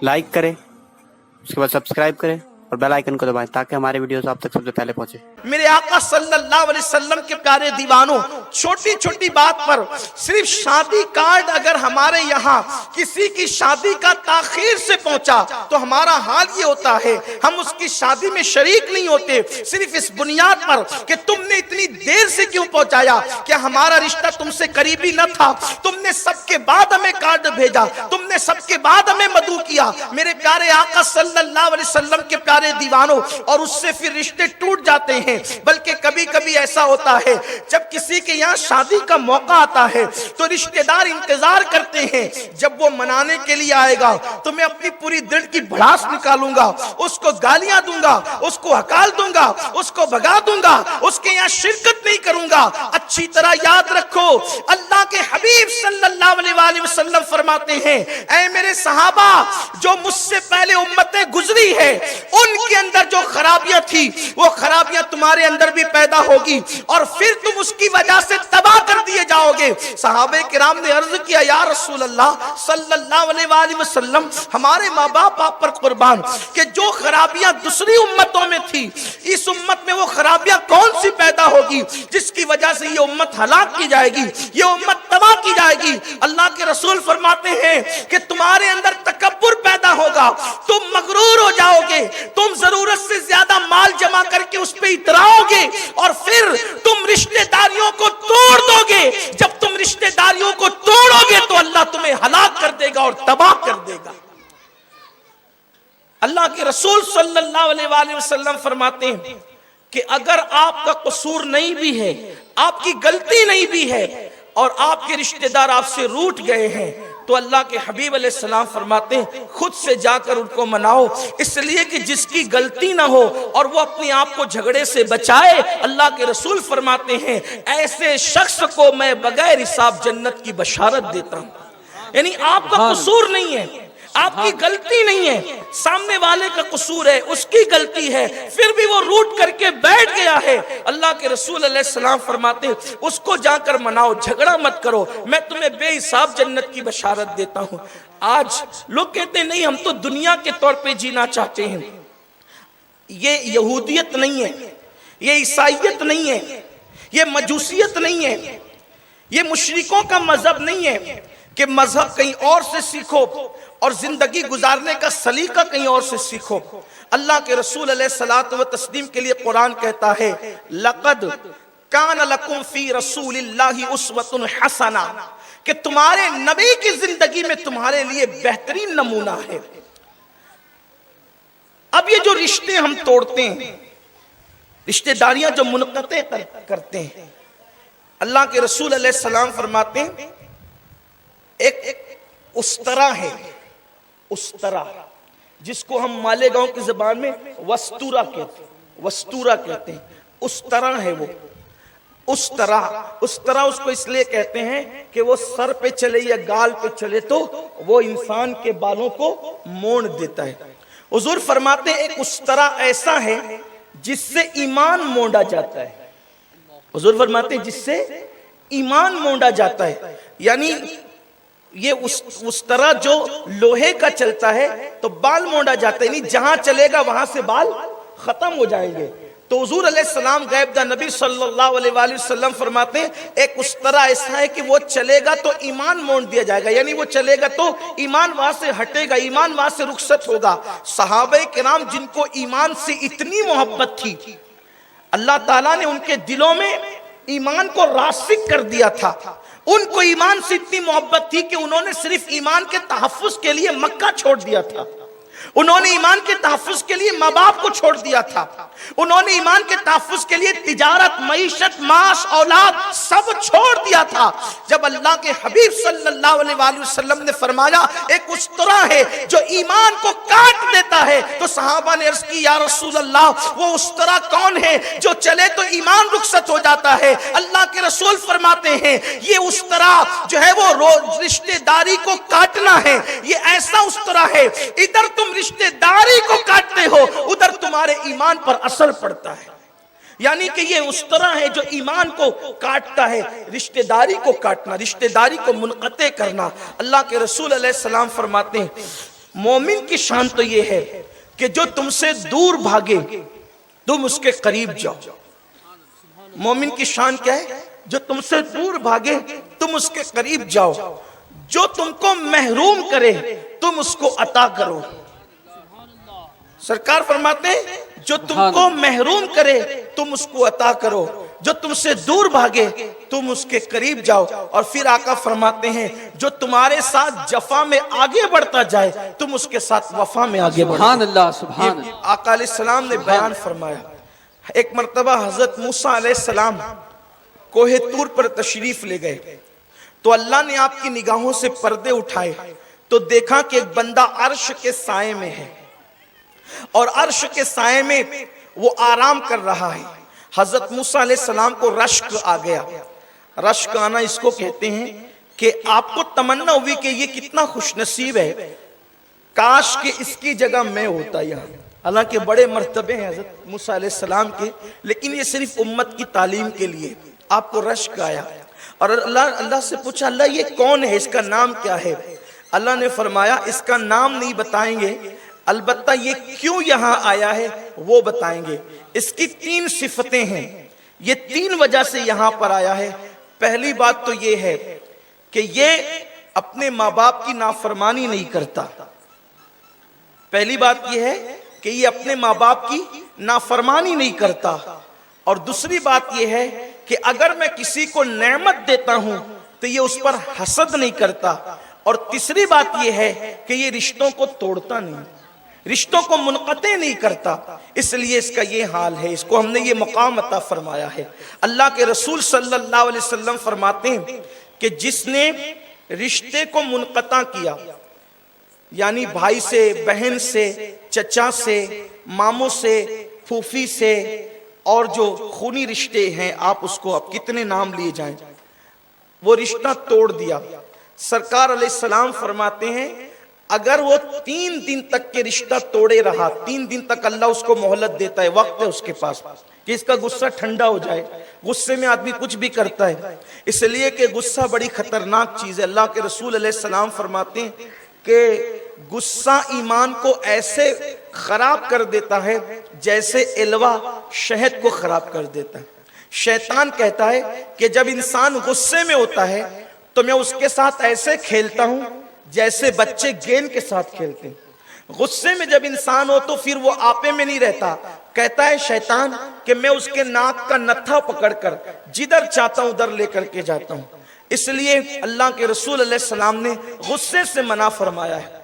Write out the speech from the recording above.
Like करें, उसके बाद सब्सक्राइब करें और बेल आइकन को दबाएं ताकि हमारे वीडियोस आप तक सबसे पहले पहुंचे। मेरे आका सल्लल्लाहु अलैहि वसल्लम के प्यारे दीवानों, छोटी छोटी बात पर सिर्फ शादी कार्ड अगर हमारे यहाँ किसी की शादी का ताखीर से पहुंचा तो हमारा हाल ये होता है, हम उसकी शादी में शरीक नहीं होते सिर्फ इस बुनियाद पर कि तुमने इतनी देर से क्यों पहुंचाया, क्या हमारा रिश्ता तुमसे करीबी न था, तुमने सबके बाद हमें कार्ड भेजा, तुमने सबके बाद हमें मदऊ किया। मेरे प्यारे आका सल्लल्लाहु अलैहि वसल्लम के प्यारे दीवानों, और उससे फिर रिश्ते टूट जाते हैं। बल्कि कभी कभी ऐसा होता है जब किसी के यहाँ शादी का मौका आता है तो रिश्तेदार इंतजार करते हैं जब वो मनाने के लिए आएगा तो मैं अपनी पूरी दिल की भड़ास निकालूंगा, उसको गालियां दूंगा, उसको हकाल दूंगा, उसको भगा दूंगा, उसके यहाँ शिरकत नहीं करूंगा। अच्छी तरह याद रखो, अल्लाह के हबीब सल्लल्लाहु अलैहि वसल्लम फरमाते हैं, ऐ मेरे सहाबा, जो मुझसे पहले उम्मतें गुजरी है उनके अंदर जो खराबियां थी वो खराबियां तुम्हारे अंदर भी पैदा होगी और फिर तुम उसकी वजह से तबाह कर दिए जाओगे। सहाबे किराम ने अर्ज किया, या रसूल अल्लाह सल्लल्लाहु अलैहि वसल्लम, हमारे माँ बाप आप पर कुर्बान, कि जो खराबियां दूसरी उम्मतों में थी इस उम्मत में वो खराबियां कौन सी पैदा होगी जिसकी वजह से ये उम्मत हलाक की जाएगी, ये उम्मत तबाह की जाएगी। अल्लाह के रसूल फरमाते हैं कि तुम्हारे अंदर तकब्बुर पैदा होगा, तुम मगरूर हो जाओगे, तुम जरूरत से ज्यादा माल जमा करके उस पे इतराओगे और फिर तुम रिश्तेदारियों को तोड़ दोगे। जब तुम रिश्तेदारियों को तोड़ोगे तो अल्लाह तुम्हें हलाक कर देगा और तबाह कर देगा। अल्लाह के रसूल सल्लल्लाहु अलैहि वसल्लम फरमाते हैं कि अगर आपका कसूर नहीं भी है, आपकी गलती नहीं भी है और आपके रिश्तेदार आपसे रूठ गए हैं तो अल्लाह के हबीब अलैहिस्सलाम फरमाते हैं खुद से जाकर उनको मनाओ, इसलिए कि जिसकी गलती ना हो और वो अपने आप को झगड़े से बचाए। अल्लाह के रसूल फरमाते हैं ऐसे शख्स को मैं बगैर हिसाब जन्नत की बशारत देता हूं। यानी आपका कसूर नहीं है, आपकी गलती नहीं है, सामने वाले का कसूर है, उसकी गलती है, फिर भी वो रूठ करके बैठ गया है। अल्लाह के रसूल अलैहिस्सलाम फरमाते हैं उसको जाकर मनाओ, झगड़ा मत करो, मैं तुम्हें बेहिसाब जन्नत की बशारत देता हूं। आज लोग कहते हैं नहीं हम तो दुनिया के तौर पे जीना चाहते हैं। ये यहूदियत नहीं है, ये ईसाइयत नहीं है, ये मजूसियत नहीं है, ये मुशरिकों का मजहब नहीं है कि मजहब कहीं और से सीखो और जिंदगी गुजारने का सलीका कहीं और से सीखो। अल्लाह के रसूल अलैहिस्सलातु व तस्लीम के लिए कुरान कहता है, लक़द कान लकुम फी रसूलिल्लाहि उस्वतुन हसना, कि तुम्हारे नबी की जिंदगी में तुम्हारे लिए बेहतरीन नमूना है। अब ये जो रिश्ते हम तोड़ते हैं, रिश्तेदारियां जो मुनक़ते करते हैं, अल्लाह के रसूल अलैहिस्सलाम फरमाते हैं एक उस्तरा है, उस्तरा जिसको हम मालेगांव की जबान में वस्तूरा कहते हैं, वस्तूरा कहते हैं, उस्तरा है वो। उस्तरा उसको इसलिए कहते हैं कि वो सर पे चले या गाल पे चले तो वो इंसान के बालों को मोड़ देता है। हुजूर फरमाते हैं एक उस्तरा ऐसा है जिससे ईमान मोड़ा जाता है। हुजूर फरमाते हैं जिससे ईमान मोड़ा जाता है, यानी ये उस तरह जो लोहे का चलता है तो बाल मोड़ा जाता है, नहीं जहां चलेगा वहां से बाल खत्म हो जाएंगे। तो हुजूर अलैहिस्सलाम गैब दा नबी सल्लल्लाहु अलैहि वसल्लम फरमाते हैं एक उस तरह ऐसा है कि वो चलेगा तो ईमान मोड़ दिया जाएगा, यानी वो चलेगा तो ईमान वहां से हटेगा, ईमान वहां से रुखसत होगा। सहाबे किराम जिनको ईमान से इतनी मोहब्बत थी, अल्लाह ताला ने उनके दिलों में ईमान को रासिक कर दिया था। उनको ईमान से इतनी मोहब्बत थी कि उन्होंने सिर्फ ईमान के तहफ्फुज के लिए मक्का छोड़ दिया था, उन्होंने ईमान के तहफ्फुज के लिए माँ बाप को छोड़ दिया था, उन्होंने ईमान के तहफ्फुज के लिए तिजारत, मईशत, माश, औलाद सब छोड़ दिया था। जब अल्लाह के हबीब सल्लल्लाहु अलैहि वसल्लम ने फरमाया एक उस तरह है जो ईमान को काट देता है, तो सहाबा ने अर्ज की, या रसूल अल्लाह वो उस तरह कौन है जो चले तो ईमान रुखसत हो जाता है। अल्लाह के रसूल फरमाते हैं ये उस तरह जो है वो रोज रिश्तेदारी को काटना है, ये ऐसा उस तरह है इधर तुम रिश्तेदारी को काटते हो उधर तुम्हारे ईमान पर असर पड़ता है। यानी कि ये उस तरह है जो ईमान को काटता है, रिश्तेदारी को काटना, रिश्तेदारी को मुनक़ते करना। अल्लाह के रसूल अलैहि सलाम फरमाते हैं मोमिन की शान तो ये है कि जो तुमसे दूर भागे तुम उसके करीब जाओ। मोमिन की शान क्या है? जो तुमसे दूर भागे तुम उसके करीब जाओ, जो तुमको महरूम करे तुम उसको अता करो। सरकार फरमाते हैं जो तुमको महरूम करे तुम उसको अता करो, जो तुमसे दूर भागे तुम उसके करीब जाओ। और फिर आका फरमाते हैं जो तुम्हारे साथ जफा में आगे बढ़ता जाए तुम उसके साथ वफा में आगे बढ़ो। सुभान अल्लाह, सुभान ये आका अलैहिस्सलाम ने बयान फरमाया। एक मर्तबा हजरत मूसा अलैहिस्सलाम कोहे तूर पर तशरीफ ले गए तो अल्लाह ने आपकी निगाहों से पर्दे उठाए तो देखा कि एक बंदा अर्श के साए में है और अर्श के साए में वो आराम कर रहा है। हजरत मूसा अलैहिस्सलाम को रश्क आ गया। रश्क आना इसको कहते हैं कि आपको तमन्ना हुई कि ये कितना खुशनसीब है, काश कि इसकी जगह मैं होता यहाँ। हालांकि बड़े मर्तबे हैं हजरत मूसा अलैहिस्सलाम के, लेकिन ये सिर्फ उम्मत की तालीम के लिए। आपको रश्क आया और अल्लाह से पूछा, अल्लाह ये कौन है, इसका नाम क्या है? अल्लाह ने फरमाया इसका नाम नहीं बताएंगे, अलबत्ता ये क्यों यहाँ आया है वो बताएंगे। इसकी 3 सिफतें हैं, ये 3 वजह से यहाँ पर आया है। पहली बात तो ये है कि ये अपने माँ बाप की नाफरमानी नहीं करता। पहली बात ये है कि ये अपने माँ बाप की नाफरमानी नहीं करता। और दूसरी बात ये है कि अगर मैं किसी को नेमत देता हूं तो ये उस पर हसद नहीं करता। और तीसरी बात ये है कि ये रिश्तों को तोड़ता नहीं, रिश्तों को मुनक़ते नहीं करता। इसलिए इसका ये हाल है, इसको हमने ये मकाम अता फरमाया है। अल्लाह के रसूल सल्लल्लाहु अलैहि वसल्लम फरमाते हैं कि जिसने रिश्ते को मुनक़ता किया, यानी भाई से, बहन से, चचा से, मामों से, फूफी से, और जो खूनी रिश्ते हैं आप उसको अब कितने नाम लिए जाएं, वो रिश्ता तोड़ दिया। सरकार अलैहिस्सलाम फरमाते हैं अगर वो 3 दिन तक के रिश्ता तोड़े रहा, 3 दिन तक अल्लाह उसको मोहलत देता है, वक्त है उसके पास कि इसका गुस्सा ठंडा हो जाए। गुस्से में आदमी कुछ भी करता है, इसलिए कि गुस्सा बड़ी खतरनाक चीज है। अल्लाह के रसूल अलैहिस्सलाम फरमाते हैं कि गुस्सा ईमान को ऐसे खराब कर देता है जैसे एलवा शहद को खराब कर देता है। शैतान कहता है कि जब इंसान गुस्से में होता है तो मैं उसके साथ ऐसे खेलता हूं जैसे बच्चे गेंद के साथ खेलते हैं। गुस्से में जब इंसान हो तो फिर वो आपे में नहीं रहता। कहता है शैतान कि मैं उसके नाक का नत्था पकड़कर जिधर चाहता हूं उधर लेकर के जाता हूं। इसलिए अल्लाह के रसूल अलैहि सलाम ने गुस्से से मना फरमाया है।